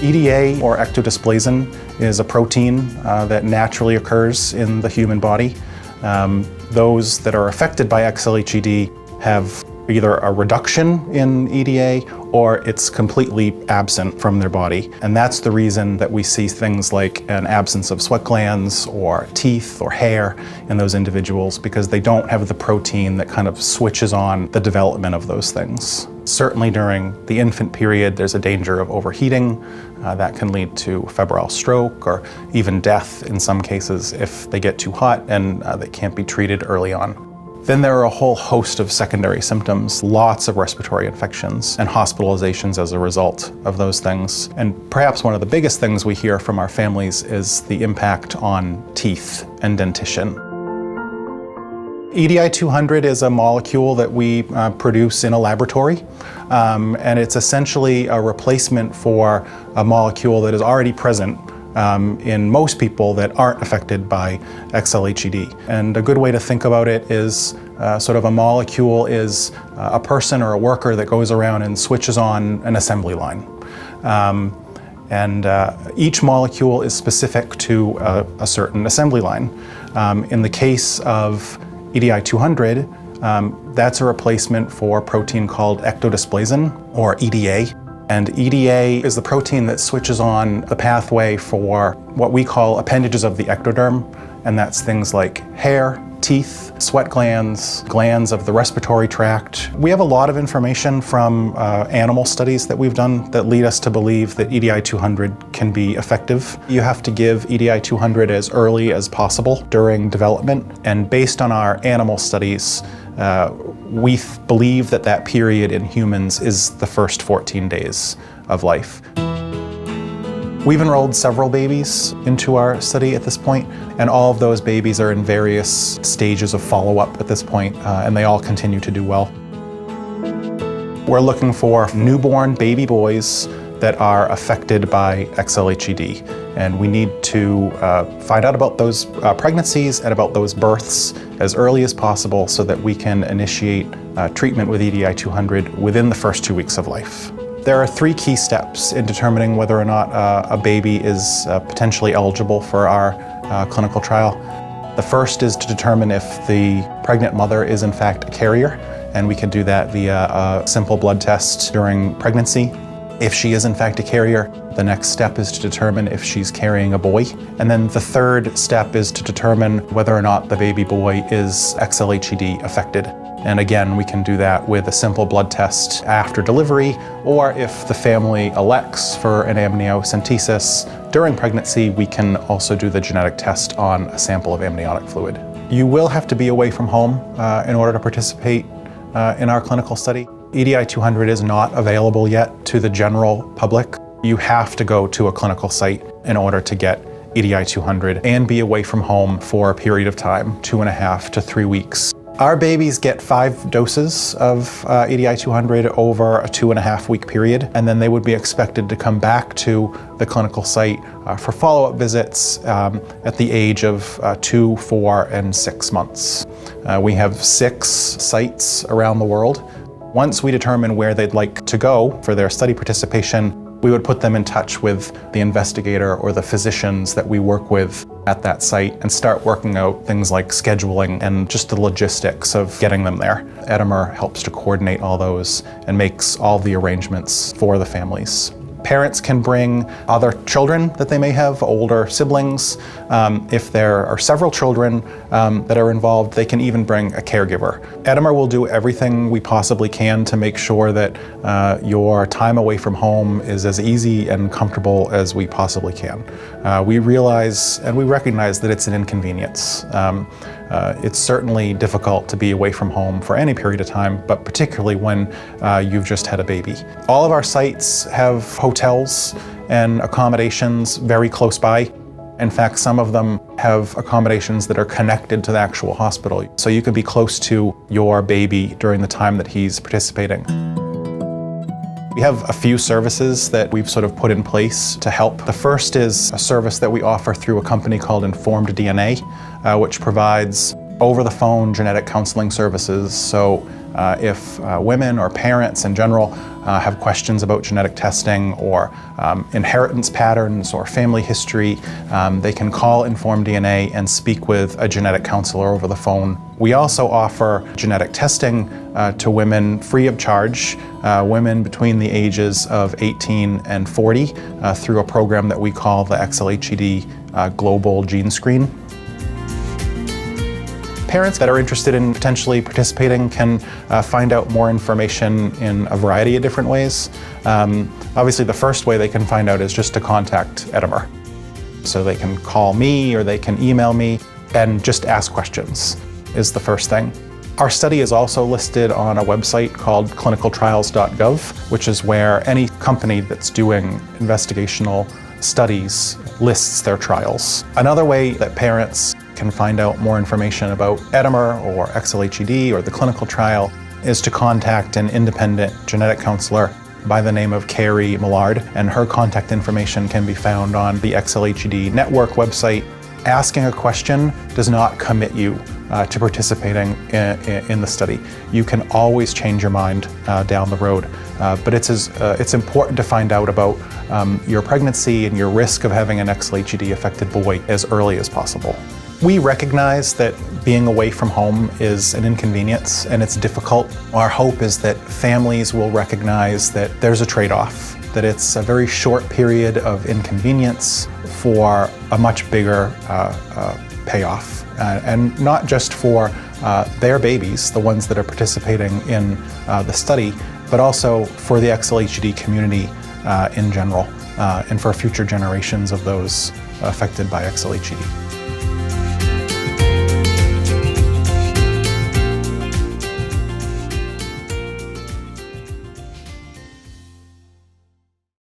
EDA, or ectodysplasin, is a protein that naturally occurs in the human body. Those that are affected by XLHED have either a reduction in EDA or it's completely absent from their body. And that's the reason that we see things like an absence of sweat glands or teeth or hair in those individuals, because they don't have the protein that kind of switches on the development of those things. Certainly during the infant period, there's a danger of overheating. That can lead to febrile stroke or even death in some cases if they get too hot and they can't be treated early on. Then there are a whole host of secondary symptoms, lots of respiratory infections and hospitalizations as a result of those things. And perhaps one of the biggest things we hear from our families is the impact on teeth and dentition. EDI 200 is a molecule that we produce in a laboratory, and it's essentially a replacement for a molecule that is already present in most people that aren't affected by XLHED. And a good way to think about it is sort of a molecule is a person or a worker that goes around and switches on an assembly line. Each molecule is specific to a certain assembly line. In the case of EDI 200, that's a replacement for a protein called ectodysplasin, or EDA. And EDA is the protein that switches on the pathway for what we call appendages of the ectoderm, and that's things like hair, teeth, sweat glands, glands of the respiratory tract. We have a lot of information from animal studies that we've done that lead us to believe that EDI 200 can be effective. You have to give EDI 200 as early as possible during development, and based on our animal studies, we believe that that period in humans is the first 14 days of life. We've enrolled several babies into our study at this point, and all of those babies are in various stages of follow-up at this point, and they all continue to do well. We're looking for newborn baby boys that are affected by XLHED, and we need to find out about those pregnancies and about those births as early as possible so that we can initiate treatment with EDI 200 within the first 2 weeks of life. There are 3 key steps in determining whether or not a baby is potentially eligible for our clinical trial. The first is to determine if the pregnant mother is in fact a carrier, and we can do that via a simple blood test during pregnancy. If she is in fact a carrier, the next step is to determine if she's carrying a boy. And then the third step is to determine whether or not the baby boy is XLHED affected. And again, we can do that with a simple blood test after delivery, or if the family elects for an amniocentesis during pregnancy, we can also do the genetic test on a sample of amniotic fluid. You will have to be away from home in order to participate in our clinical study. EDI 200 is not available yet to the general public. You have to go to a clinical site in order to get EDI 200 and be away from home for a period of time, 2.5 to 3 weeks. Our babies get 5 doses of EDI 200 over a 2.5 week period, and then they would be expected to come back to the clinical site for follow-up visits at the age of 2, 4, and 6 months. We have 6 sites around the world. Once we determine where they'd like to go for their study participation, we would put them in touch with the investigator or the physicians that we work with at that site and start working out things like scheduling and just the logistics of getting them there. Edimer helps to coordinate all those and makes all the arrangements for the families. Parents can bring other children that they may have, older siblings. If there are several children that are involved, they can even bring a caregiver. Edimer will do everything we possibly can to make sure that your time away from home is as easy and comfortable as we possibly can. We realize and we recognize that it's an inconvenience. It's certainly difficult to be away from home for any period of time, but particularly when you've just had a baby. All of our sites have hotels and accommodations very close by. In fact, some of them have accommodations that are connected to the actual hospital, so you can be close to your baby during the time that he's participating. We have a few services that we've sort of put in place to help. The first is a service that we offer through a company called Informed DNA, which provides over-the-phone genetic counseling services. So if women or parents in general have questions about genetic testing or inheritance patterns or family history, they can call Inform DNA and speak with a genetic counselor over the phone. We also offer genetic testing to women free of charge, women between the ages of 18 and 40 through a program that we call the XLHED Global Gene Screen. Parents that are interested in potentially participating can find out more information in a variety of different ways. Obviously, the first way they can find out is just to contact Edimer. So they can call me or they can email me and just ask questions is the first thing. Our study is also listed on a website called clinicaltrials.gov, which is where any company that's doing investigational studies lists their trials. Another way that parents can find out more information about Edimer or XLHED or the clinical trial is to contact an independent genetic counselor by the name of Carrie Millard, and her contact information can be found on the XLHED network website. Asking a question does not commit you to participating in the study. You can always change your mind down the road, but it's important to find out about your pregnancy and your risk of having an XLHED affected boy as early as possible. We recognize that being away from home is an inconvenience and it's difficult. Our hope is that families will recognize that there's a trade-off, that it's a very short period of inconvenience for a much bigger payoff. And not just for their babies, the ones that are participating in the study, but also for the XLHED community in general, and for future generations of those affected by XLHED.